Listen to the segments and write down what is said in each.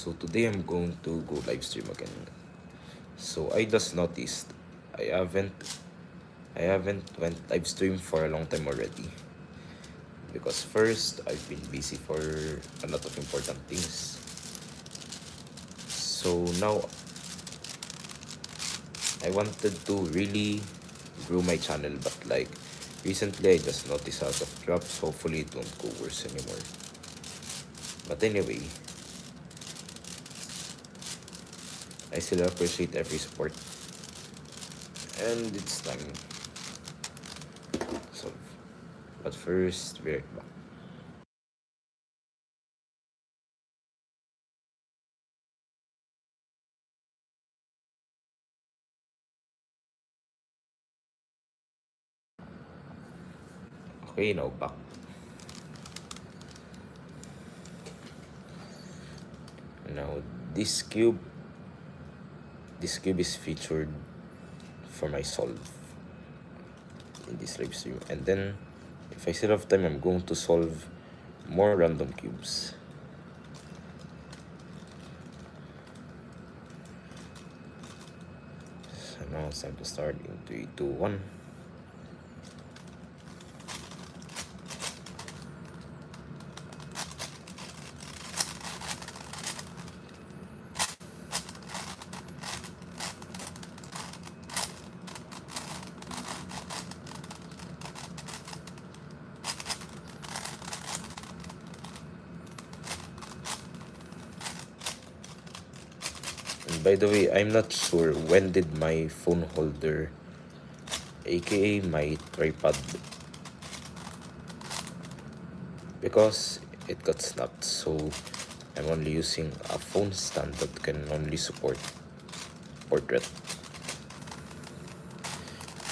So today I'm going to go live stream again. So I just noticed I haven't I haven't went live stream for a long time already. Because first I've been busy for a lot of important things. So now I wanted to really grow my channel, but like recently I just noticed out of drops. Hopefully it won't go worse anymore. But anyway, I still appreciate every support. And it's time. So, but first, be right back. Okay, now back. Now this cube is featured for my solve in this live stream. And then, if I still have time, I'm going to solve more random cubes. So now it's time to start in 3, 2, 1. And by the way, I'm not sure when did my phone holder, aka my tripod, because it got snapped, so I'm only using a phone stand that can only support portrait.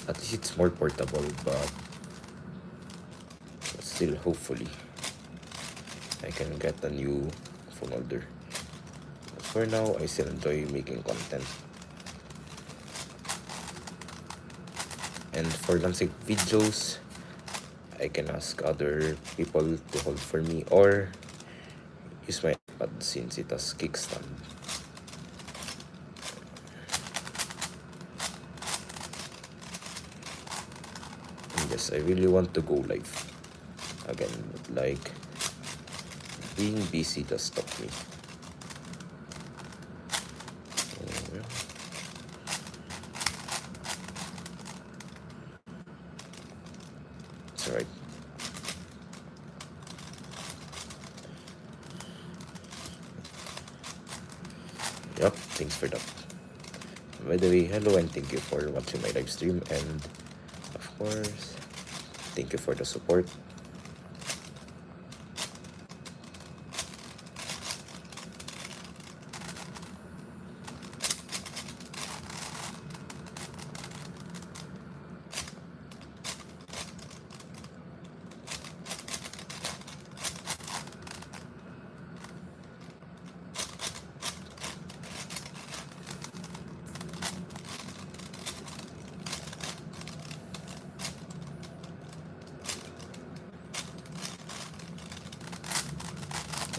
At least it's more portable, but still hopefully I can get a new phone holder. But for now, I still enjoy making content. And for dancing videos, I can ask other people to hold for me or use my iPad since it has kickstand. And yes, I really want to go live again, but like being busy does stop me. It's alright. Yup, thanks for that. By the way, hello and thank you for watching my live stream, and of course, thank you for the support.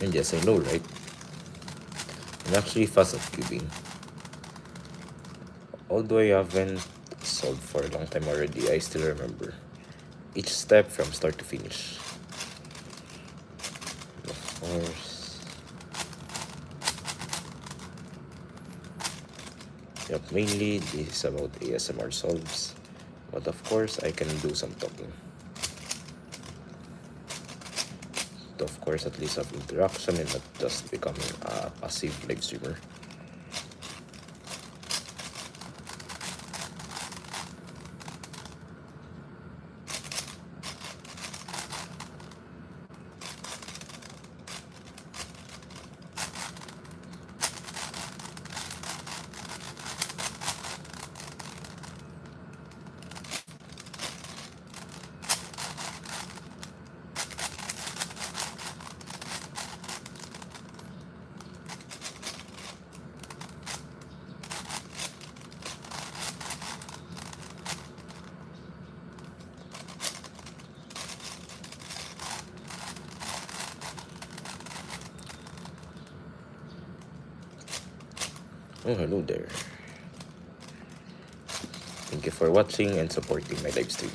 And yes, I know, right? I'm actually fast at cubing. Although I haven't solved for a long time already, I still remember each step from start to finish. Of course. Yep, mainly this is about ASMR solves. But of course, I can do some talking. To of course at least have interaction and not just becoming a passive live streamer. Oh, hello there. Thank you for watching and supporting my live stream.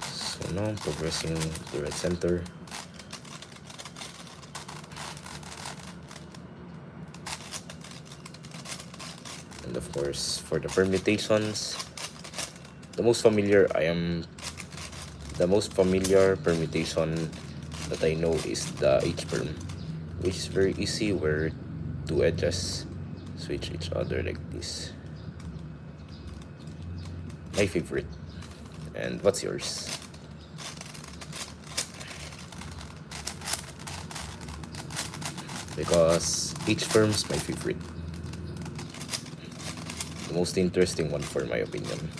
So now I'm progressing to red center. And of course, for the permutations, the most familiar permutation that I know is the H perm, which is very easy where two edges switch each other like this. My favorite. And what's yours? Because each firm's my favorite. The most interesting one for my opinion.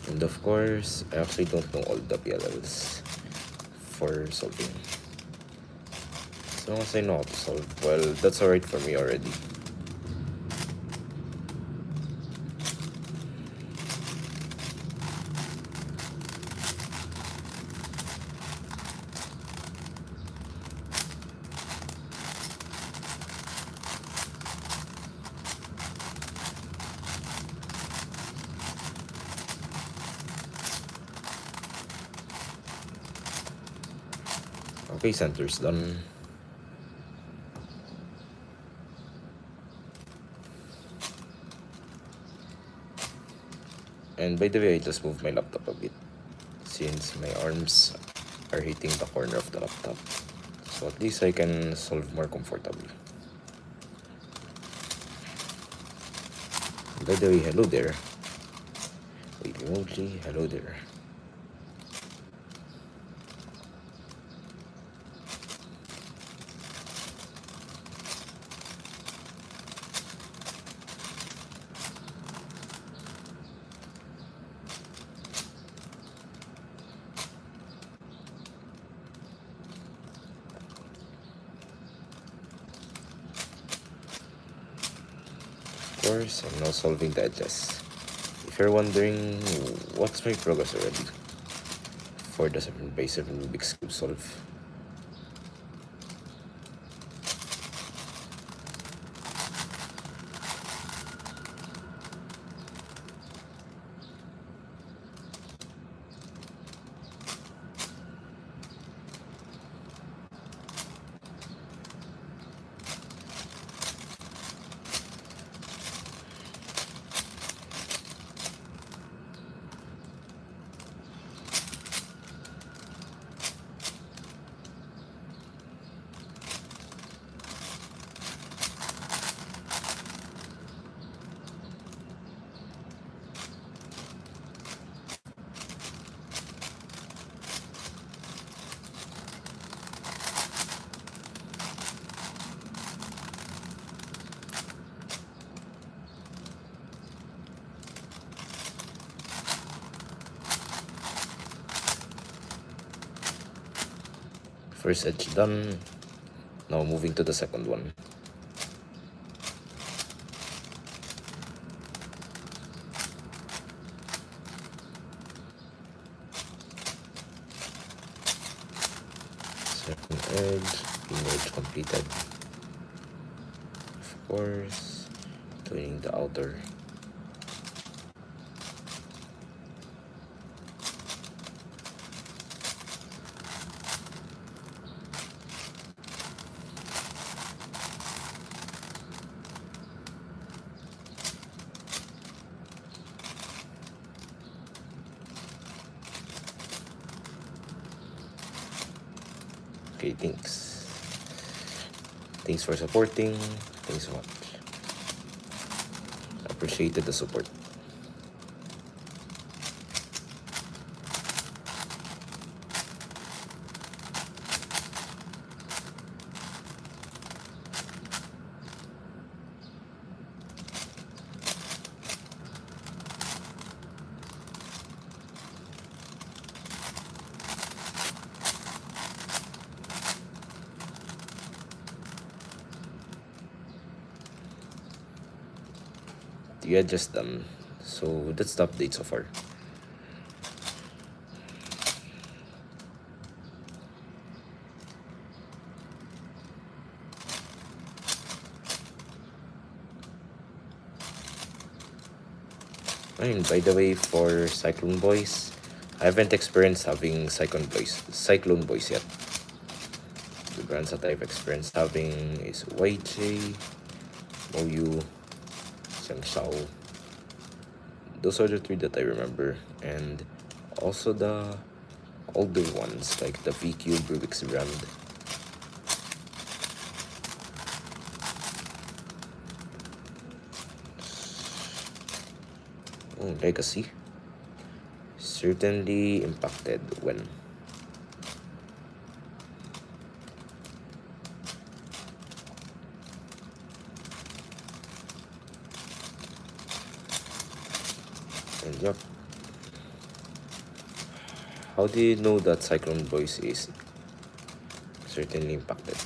And of course, I actually don't know all the PLLs for solving. As long as I know how to solve, well, that's alright for me already. Okay, center's done. And by the way, I just moved my laptop a bit since my arms are hitting the corner of the laptop. So at least I can solve more comfortably. By the way, hello there. Wait, emoji, hello there. Of course, I'm now solving the edges. If you're wondering what's my progress already for the 7x7 Rubik's Cube solve, first edge done. Now moving to the second one. Second edge, inner edge completed. Of course, joining the outer. Okay, thanks. Thanks for supporting. Thanks so much. Appreciated the support. The edges done. So that's the update so far. And by the way, for Cyclone Boys, I haven't experienced having Cyclone Boys yet. The brands that I've experienced having is YJ, Moyu, Xiangshao. Those are the three that I remember. And also the older ones, like the VQ Rubik's brand. Oh, Legacy. Certainly impacted when. And yup. How do you know that Cyclone Boys is certainly impacted?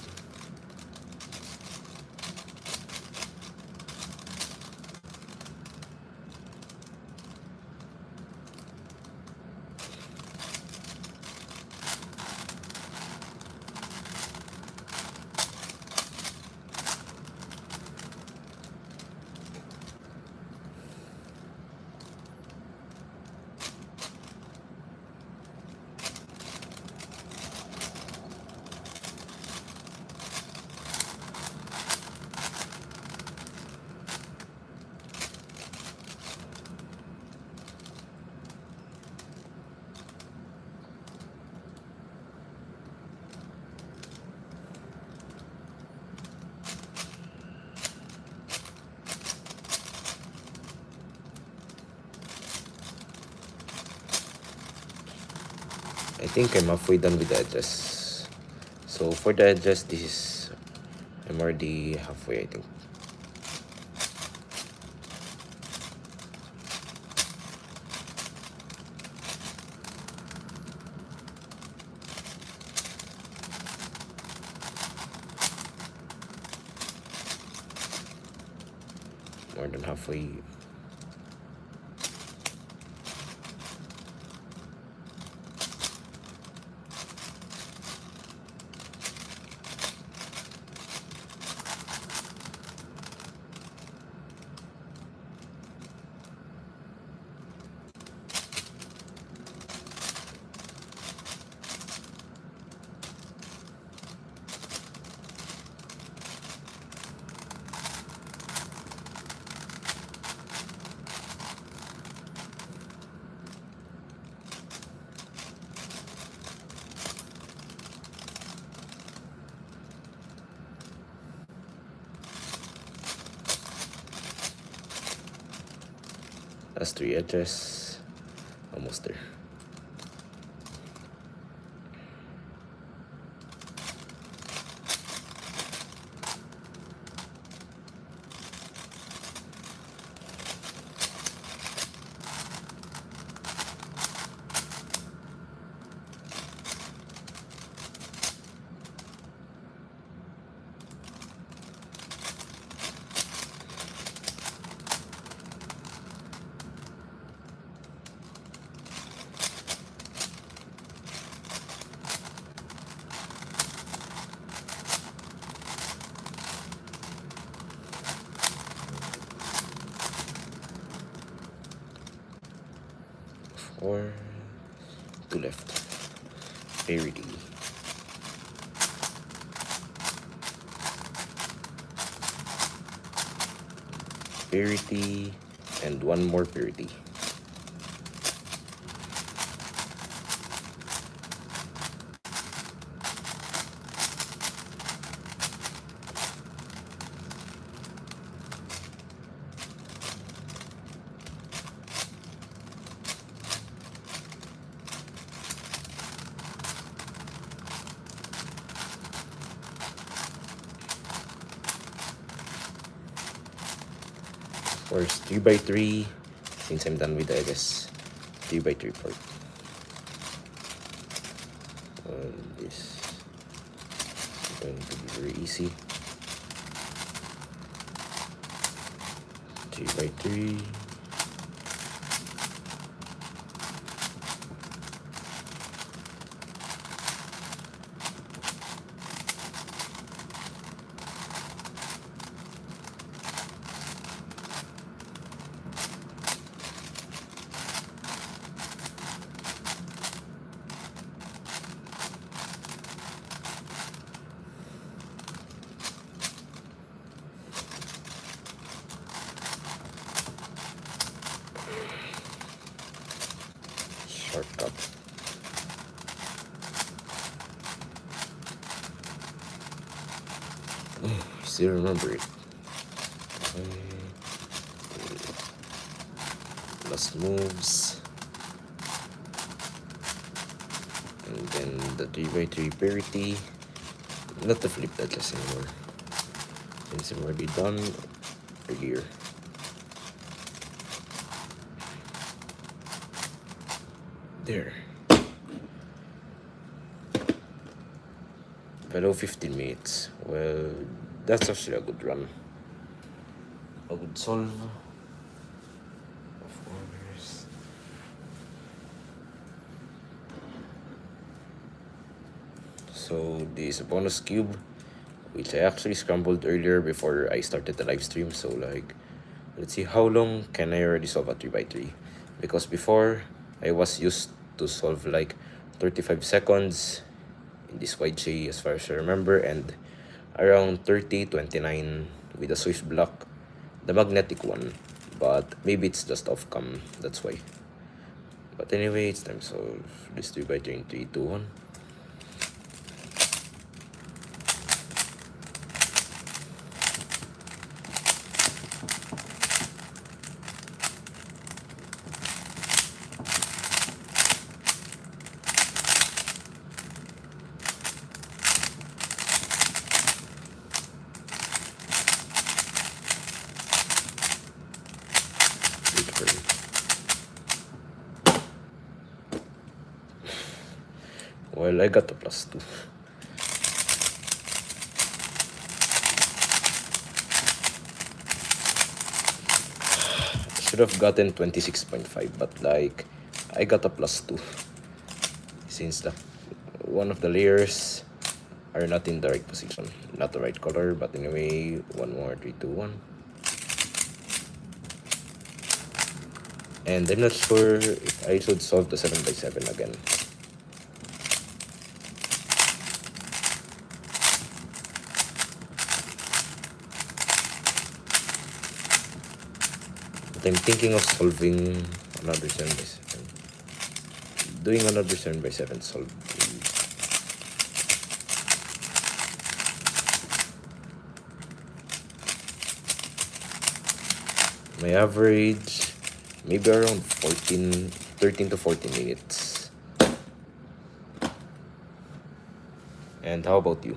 I think I'm halfway done with the edges. So for the edges, I'm already halfway, I think. More than halfway. Last three edges. Almost there. Or two left. Parity. Parity and one more parity. Of course, 3x3, since I'm done with the edges, 3x3 part. This is going to be very easy. 3x3. Shortcut. Oh, still remember it. Last moves. And then the 3x3 parity. Not to flip that just anymore. Since I'm already done earlier. There. Below 15 minutes. Well, that's actually a good run. A good solve of orders. So this is a bonus cube, which I actually scrambled earlier before I started the live stream. So like, let's see how long can I already solve a 3x3. Because before I was used to solve like 35 seconds in this YJ as far as I remember, and around 30-29 with a Swiss block, the magnetic one, but maybe it's just off cam, that's why. But anyway, it's time to solve this 3x3 in 3, 2, 1. Well, I got a +2. Should have gotten 26.5, but like, I got a +2. Since one of the layers are not in the right position. Not the right color, but anyway, one more, 3, 2, 1. And I'm not sure if I should solve the 7x7 again. But I'm thinking of solving another 7x7. Doing another 7x7 solve. My average, maybe around 13 to 14 minutes. And how about you?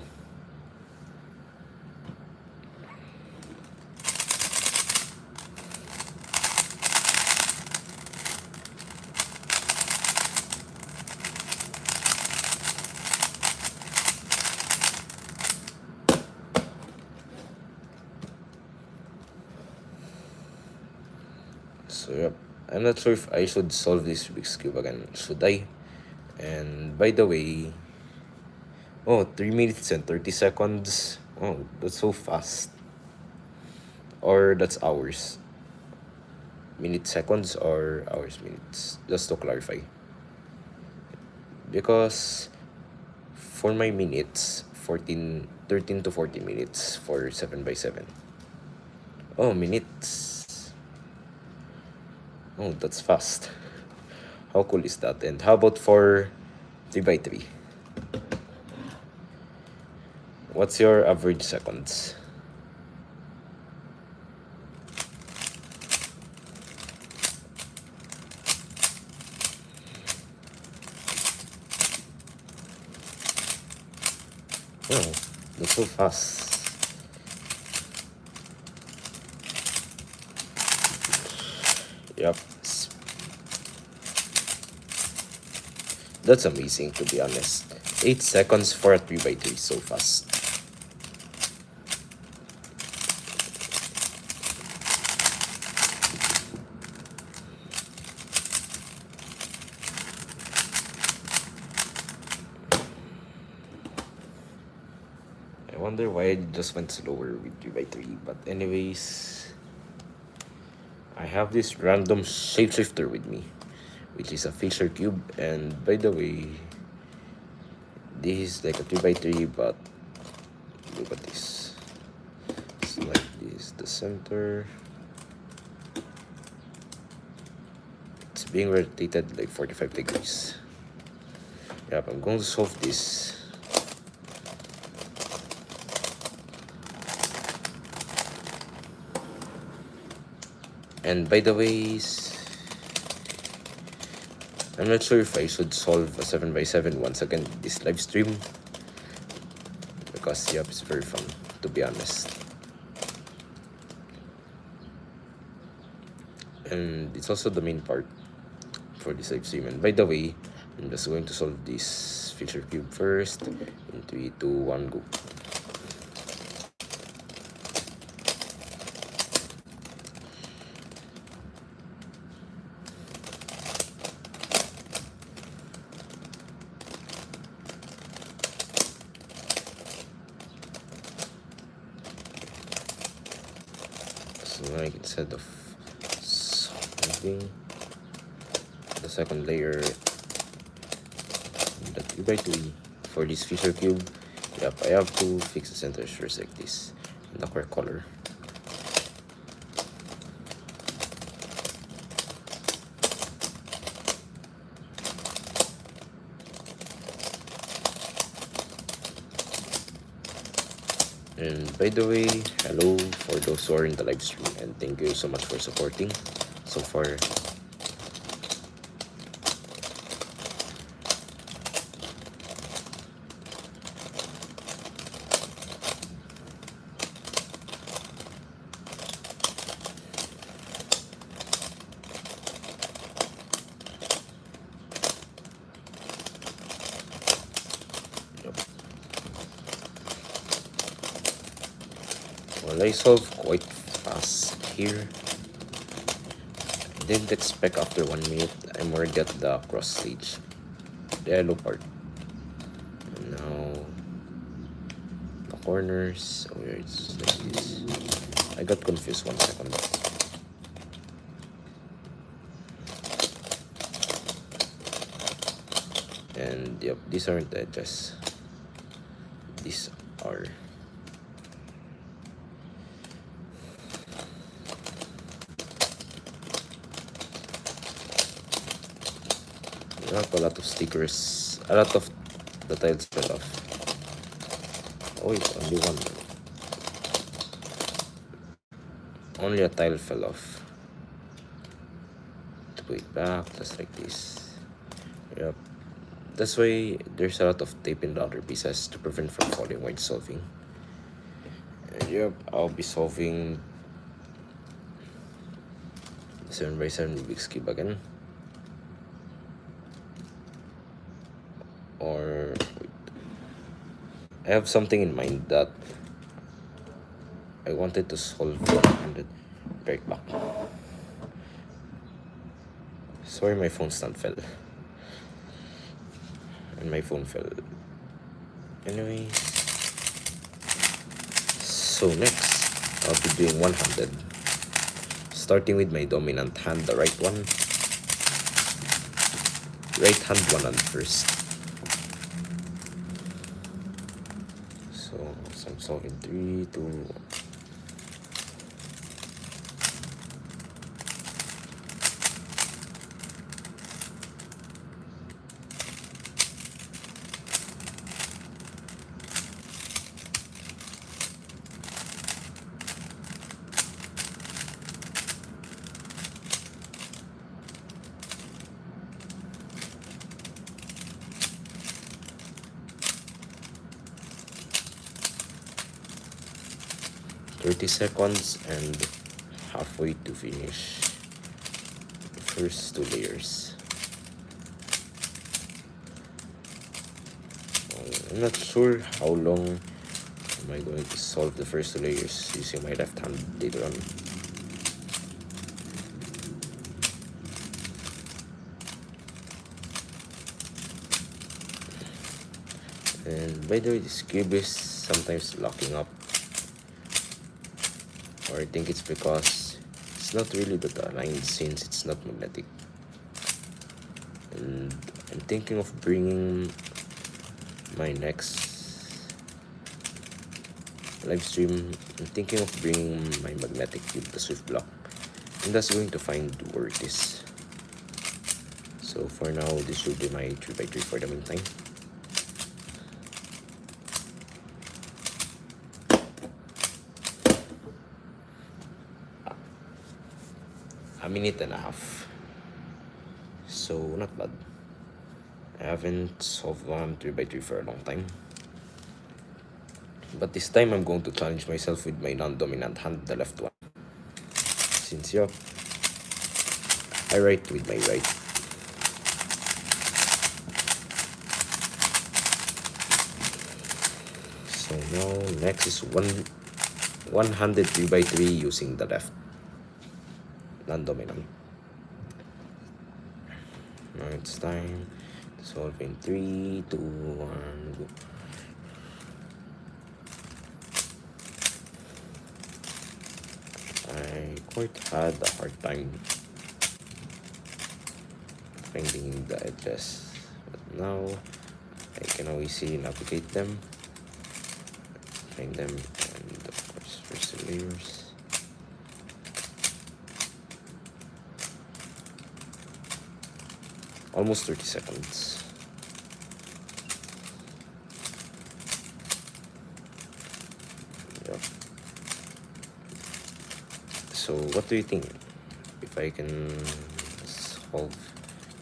So yep, I'm not sure if I should solve this Rubik's Cube again. Should I? And by the way, oh, 3 minutes and 30 seconds. Oh, that's so fast. Or that's hours. Minute seconds or hours minutes. Just to clarify. Because for my minutes, 13 to 40 minutes for 7x7. Oh, minutes. Oh, that's fast. How cool is that? And how about for 3x3? What's your average seconds? Oh, that's so fast. Yep. That's amazing, to be honest. 8 seconds for a 3x3, so fast. wonder why I just went slower with 3x3. But anyways, I have this random shapeshifter with me, which is a feature cube. And by the way, this is like a 3x3, but look at this. It's like this, the center. It's being rotated like 45 degrees. Yep, I'm going to solve this. And by the way, I'm not sure if I should solve a 7x7 once again this live stream, because yep, it's very fun, to be honest. And it's also the main part for this live stream. And by the way, I'm just going to solve this feature cube first. In 3, 2, 1, go. So like instead of solving the second layer, the 3x3 for this feature cube, yep, I have to fix the center first like this in the correct color. And by the way, hello for those who are in the live stream, and thank you so much for supporting so far. Well, I solved quite fast here. I didn't expect after 1 minute I'm already at the cross stage, the yellow part. And now the corners, where it's like this. I got confused 1 second. And yep, these aren't the edges. These are. Not a lot of stickers. A lot of the tiles fell off. Oh wait, only one. Only a tile fell off. To put it back, just like this. Yep. That's why there's a lot of tape in the other pieces to prevent from falling while solving. And yep, I'll be solving 7x7 Rubik's Cube again. Or wait, I have something in mind that I wanted to solve 100 right back. Sorry, my phone stand fell. And my phone fell. Anyway, so next I'll be doing 100, starting with my dominant hand, the right one. Right hand 100 first. So I'm solving 3, 2, 1. Seconds and halfway to finish the first 2 layers. I'm not sure how long am I going to solve the first 2 layers using my left hand later on. And by the way, this cube is sometimes locking up, or I think it's because it's not really that aligned since it's not magnetic. And I'm thinking of bringing my next live stream. I'm thinking of bringing my magnetic cube, the Swift block, and that's going to find where it is. So for now, this will be my 3x3 for the meantime. A minute and a half, so not bad. I haven't solved one 3x3 for a long time, but this time I'm going to challenge myself with my non-dominant hand, the left one, since I write with my right. So now next is one-handed 3x3 using the left non-dominant. Now it's time to solve in 3, 2, 1, go. I quite had a hard time finding the edges, but now I can always navigate them, find them, and of course first the layers. Almost 30 seconds. Yep. So what do you think? If I can solve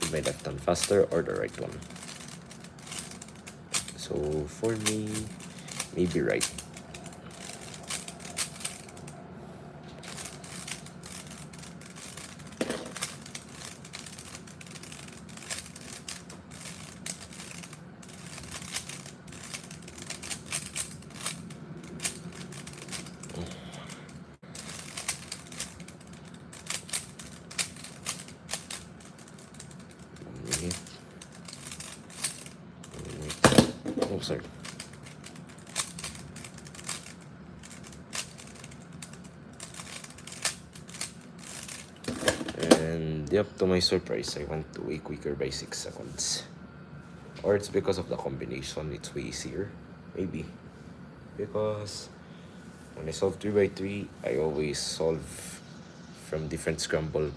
with my left hand faster or the right one? So for me, maybe right. Oh, sorry. And yep, to my surprise, I went way quicker by 6 seconds. Or it's because of the combination, it's way easier. Maybe. Because when I solve 3x3, I always solve from different scrambled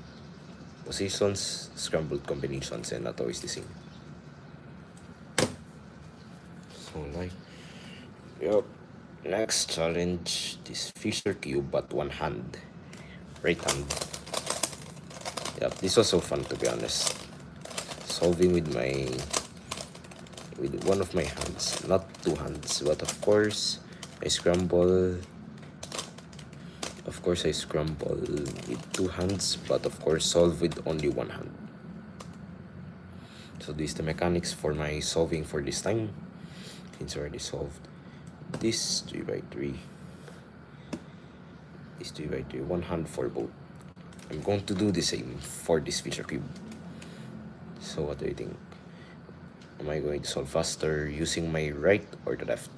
positions, scrambled combinations, and not always the same. So like, yep. Next challenge, this Fisher cube but one hand, right hand. Yep, this was so fun to be honest. Solving with one of my hands, not two hands, but of course I scramble. Of course I scramble with two hands, but of course solve with only one hand. So this is the mechanics for my solving for this time. Since I already solved this 3x3, this 3x3, one hand for both. I'm going to do the same for this Fisher cube. So what do you think? Am I going to solve faster using my right or the left?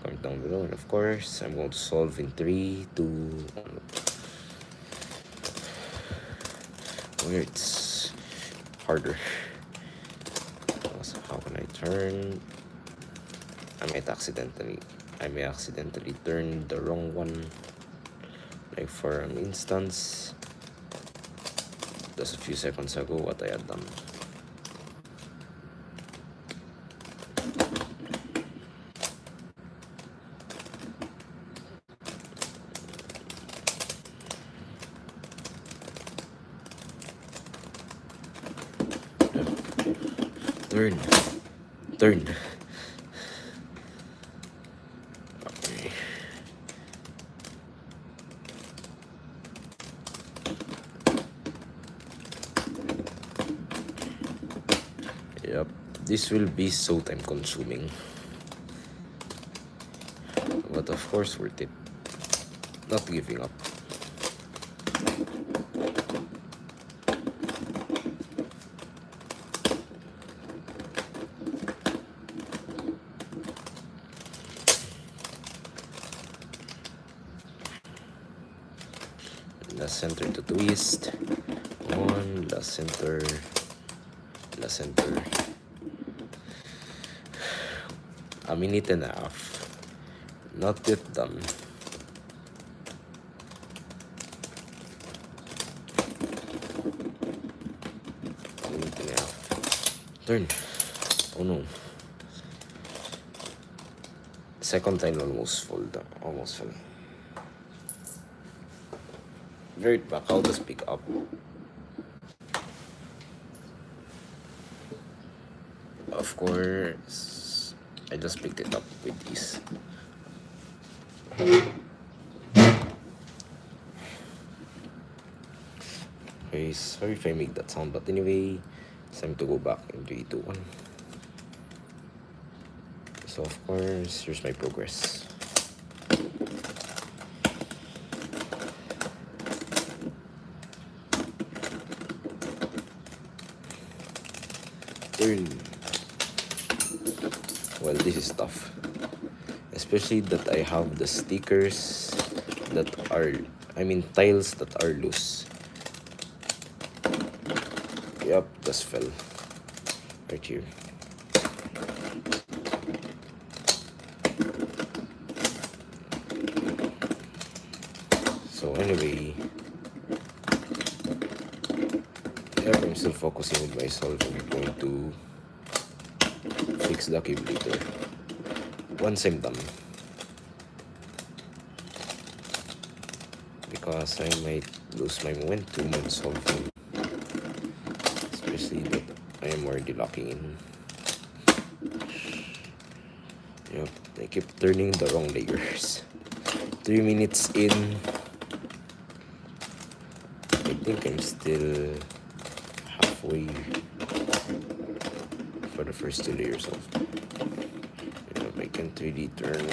Comment down below, and of course I'm going to solve in 3, 2, 1. Where it's harder. So how can I turn? I may accidentally turn the wrong one. Like for an instance, just a few seconds ago, what I had done. Turn. Okay. Yep, this will be so time consuming, but of course worth it. Not giving up. last center to twist, 1, last center, a minute and a half, not yet done. A minute and a half, turn, oh no, second time almost fell. Very back, how to pick up. Of course, I just picked it up with ease. Okay, sorry if I make that sound, but anyway, it's time to go back in 3, 2, 1. So of course, here's my progress. Turn. Well, this is tough, especially that I have the stickers that are, tiles that are loose. Yep, just fell right here. So anyway, yep, I'm still focusing with myself. I'm going to fix the cube later once I'm done, because I might lose my momentum when solving, especially that I am already locking in. Yep, I keep turning the wrong layers. 3 minutes in, I think I'm still halfway for the first 2 layers of. I can't really turn.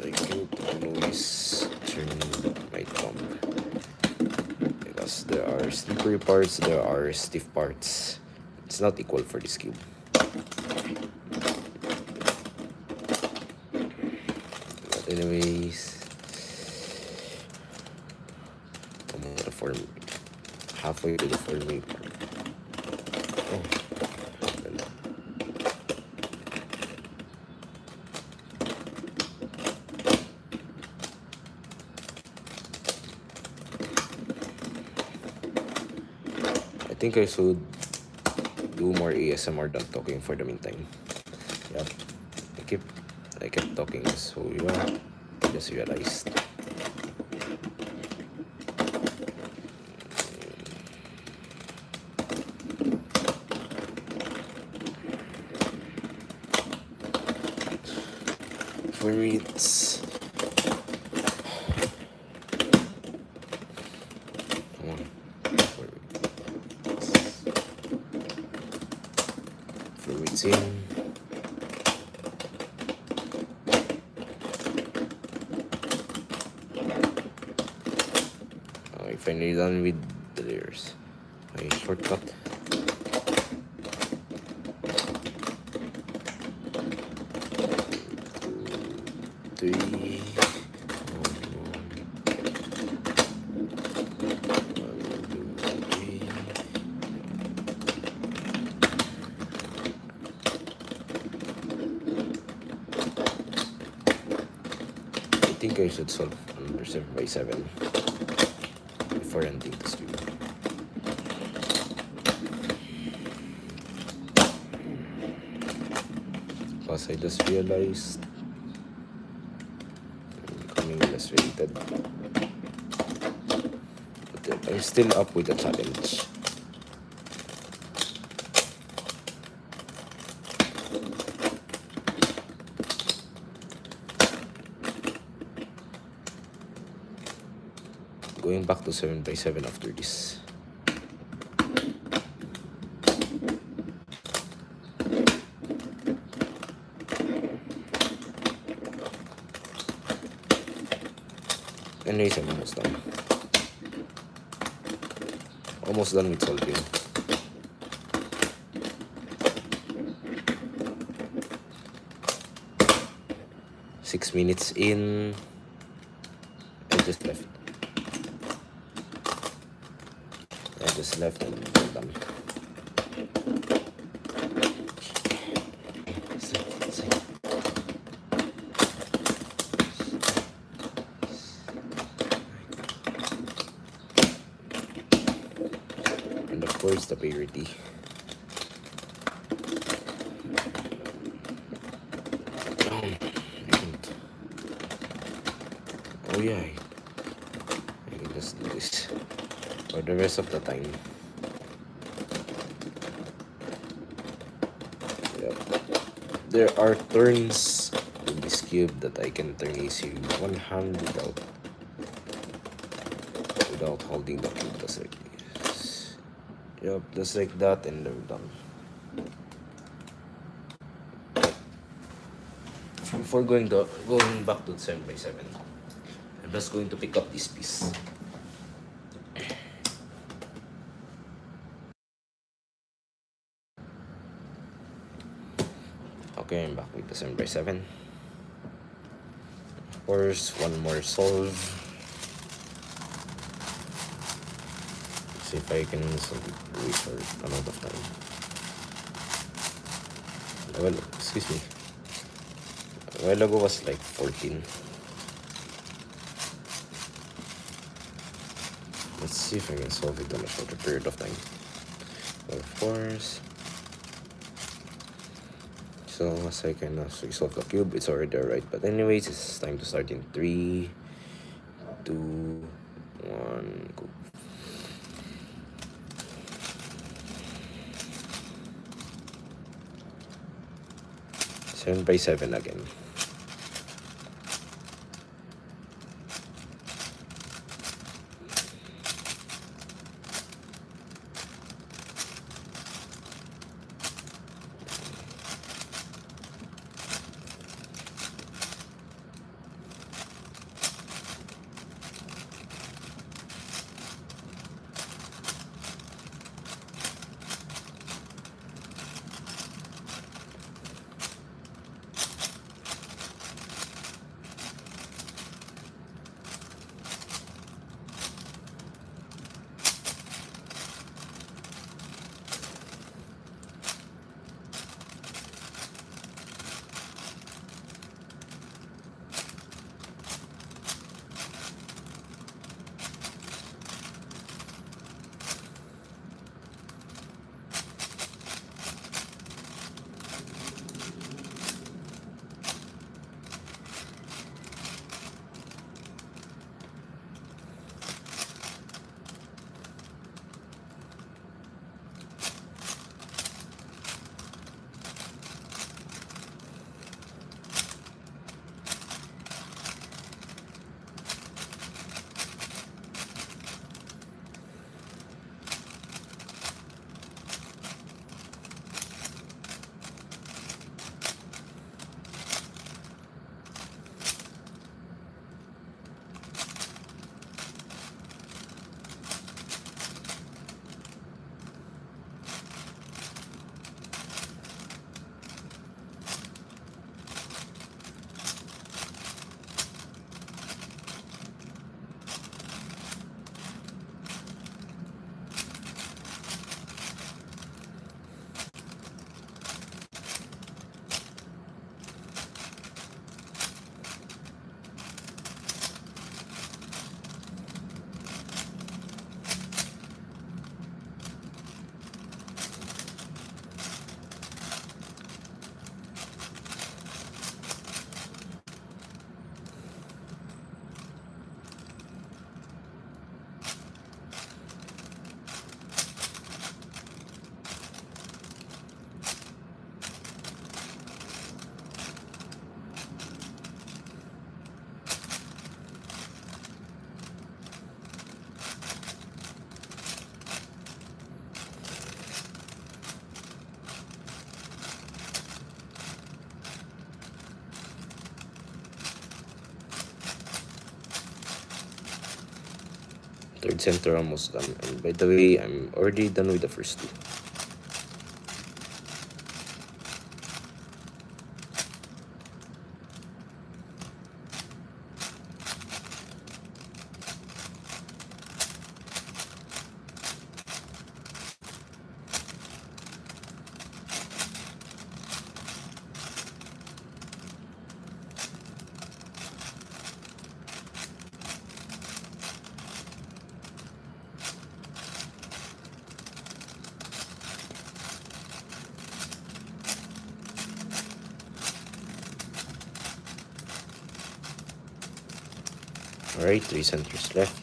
I can't always turn my thumb because there are slippery parts, there are stiff parts. It's not equal for this cube. But anyways, almost the form, halfway to the forming part. Oh. I think I should do more ASMR than talking for the meantime. Yep, I kept talking, so yeah, I just realized. For me, it's in. I finally done with the layers. My shortcut. 2, 3. I think I should solve another 7x7 before ending the stream. Plus, I just realized I'm becoming less rated. But I'm still up with the challenge. Going back to 7x7 after this. Anyways, I'm almost done. Almost done with solving. Six minutes in, I just left. I just left and done. And of course the purity. Oh yeah, I can just do this for the rest of the time. Yep. There are turns in this cube that I can turn easily one hand without holding the cube, just like this. Yep, just like that, and they're done. Before going back to 7x7, I'm just going to pick up this piece. Okay, I'm back with the 7x7. Of course, one more solve. Let's see if I can solve it with short amount of time. Well, excuse me. A while ago was like 14. Let's see if I can solve it in a shorter period of time. Well, of course. So as I can actually solve the cube, it's already alright. But anyways, it's time to start in 3, 2, 1, go. Seven by 7 again. Third center almost done. And by the way, I'm already done with the first two. Alright, 3 centers left.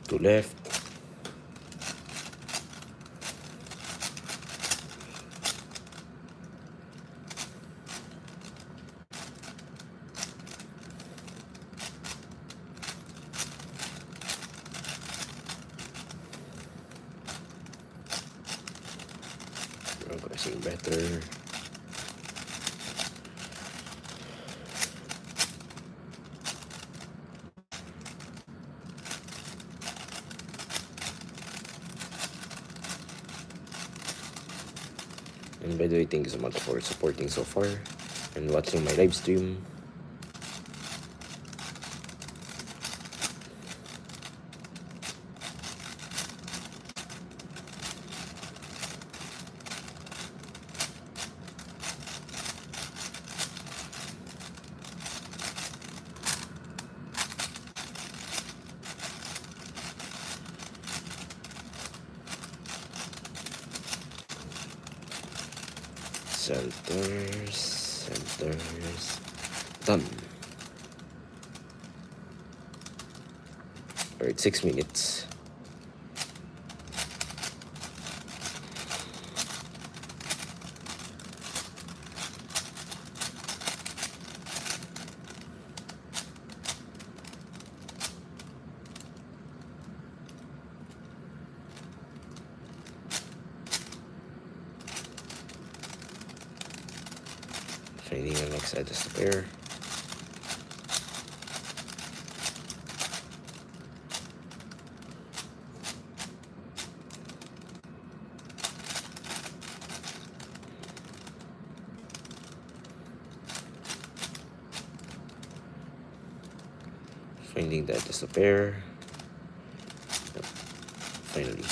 Two left. Progressing better. And by the way, thank you so much for supporting so far and watching my live stream. Centers, done. Alright, 6 minutes. Finding the next edge of the pair. Finding the edge of the pair. Yep. Finally.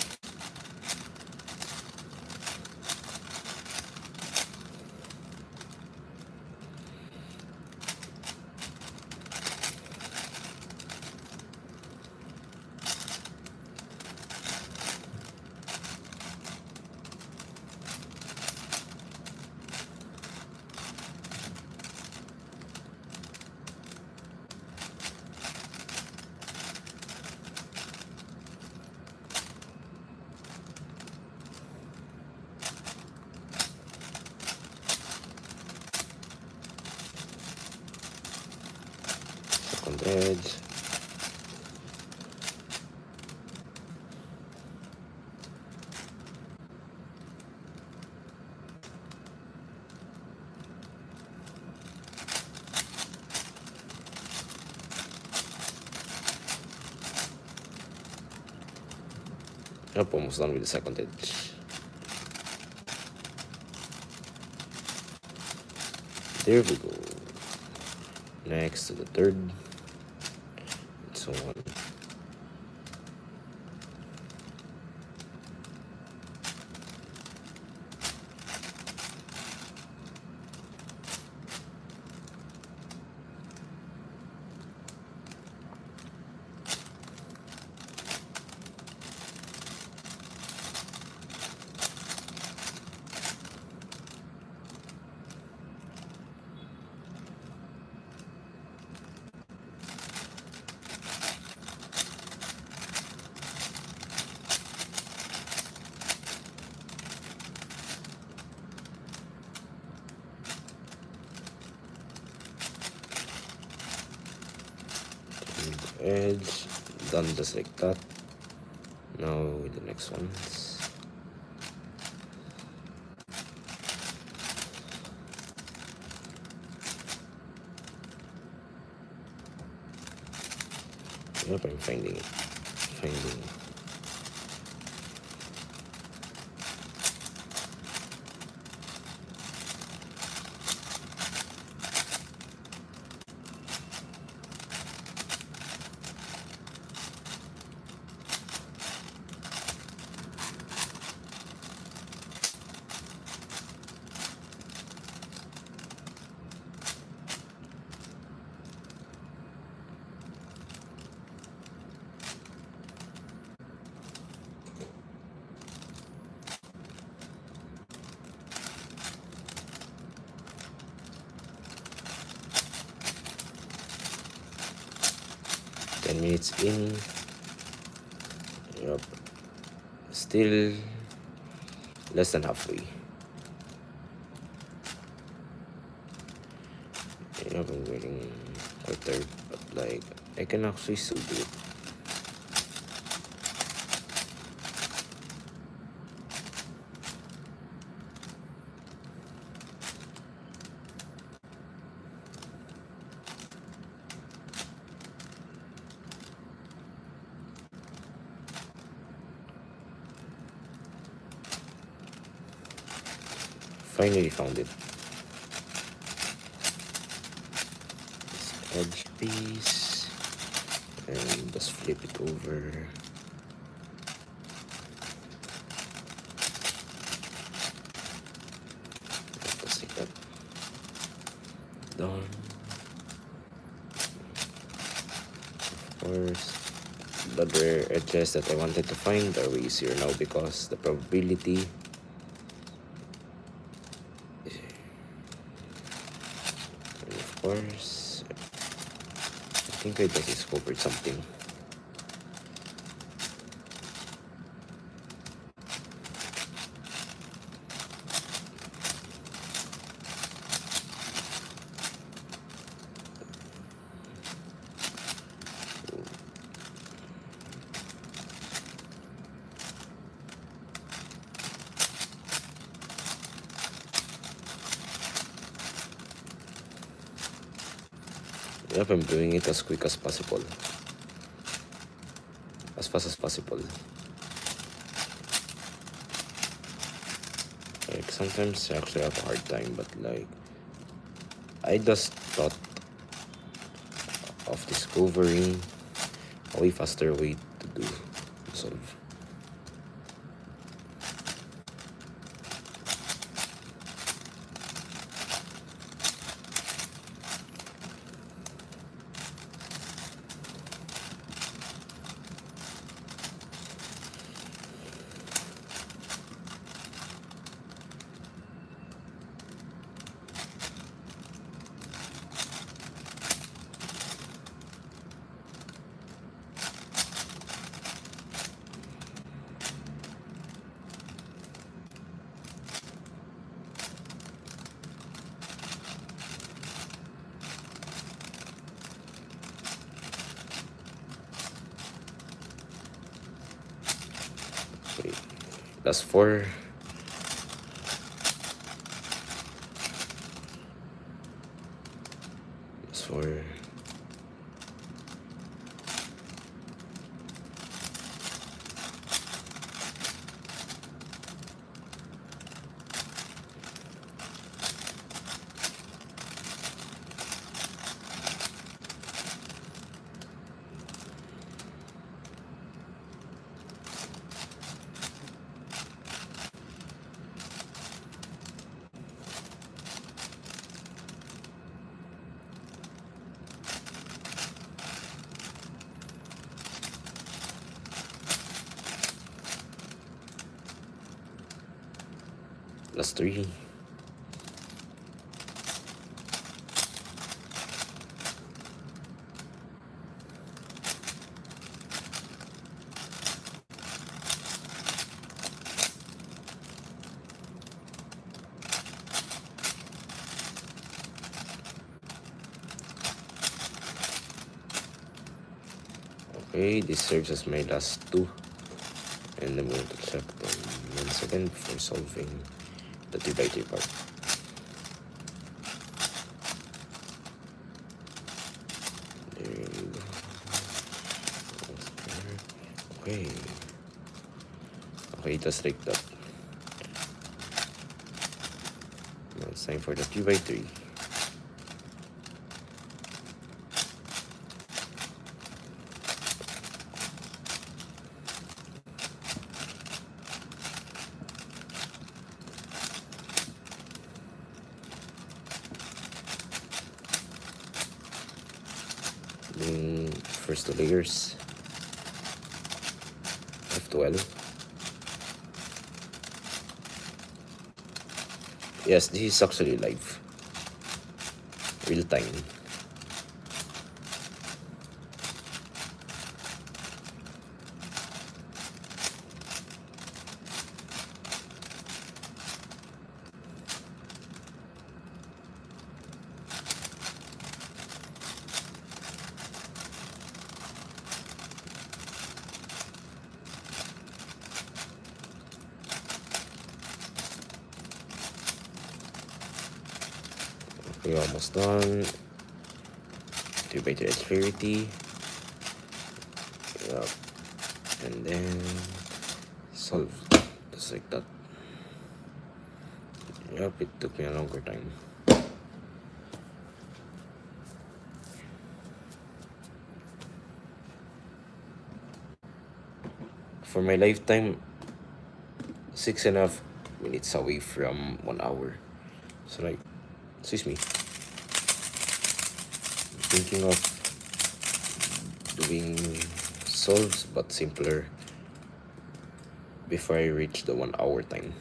Second edge. Yep, almost done with the second edge. There we go. Next to the third. And so on. edge, done just like that. Now with the next ones. Yep, I'm finding it. Ten minutes in. Yep. Still less than halfway. Yep, I'm getting quite tired, but like I can actually still do it. Finally found it. This edge piece, and just flip it over. Just like that. Done. Of course, the other edges that I wanted to find are way easier now because the probability and of course I think I just discovered something. Yep, I'm doing it as quick as possible. As fast as possible. Like sometimes I actually have a hard time, but like I just thought of discovering a way faster way to solve. Okay, that's 4. That's 4. That's 3. Okay, this serves as my last two. And I'm going to check them once again before solving the 3x3 part. There you go. Okay. Okay, just like that. Now it's time for the 3x3. Doing first two layers, F12. Yes, this is actually live, real time. We're almost done. 3x3 edge clarity. Yep. And then solve just like that. Yep, it took me a longer time. For my lifetime, 6.5 minutes away from 1 hour. So like, excuse me, thinking of doing solves but simpler before I reach the 1 hour time.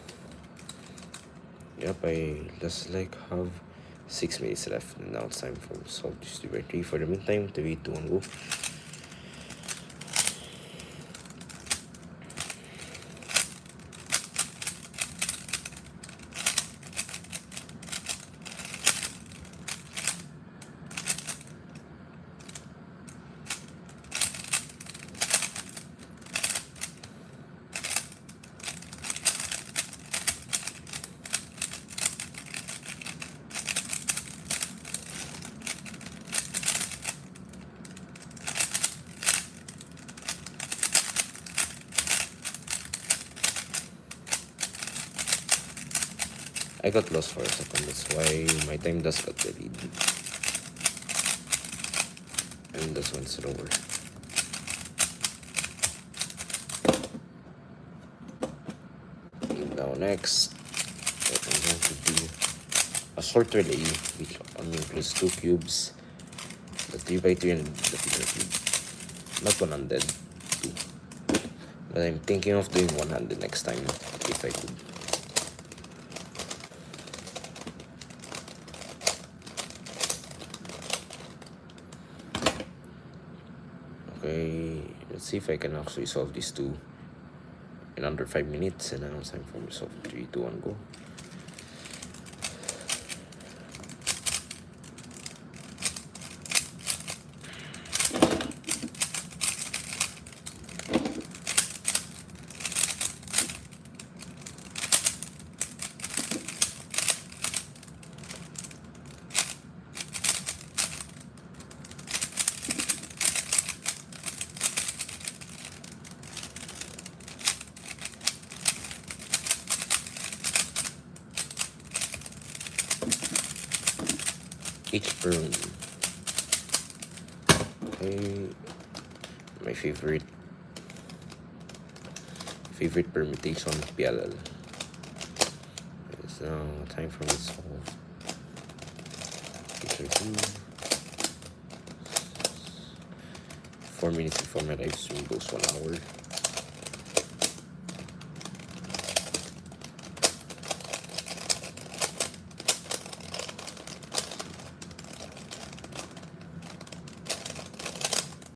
Yep, I just like have 6 minutes left, and now it's time for solve this 3x3. For the meantime, 3, 2, 1, go. I got lost for a second, that's why my time does got delayed. And this one's slower. Now next, I'm going to do a short relay, which includes 2 cubes, the 3x3 and the bigger cube. Not one-handed, 2. But I'm thinking of doing one-handed next time, if I could. Okay, let's see if I can actually solve these two in under 5 minutes, and now it's time for me to solve 3, 2, 1, go. Each room. Okay, my favorite permutation, PLL. It's now time for me to solve. Picture 2. 4 minutes before my live stream goes 1 hour.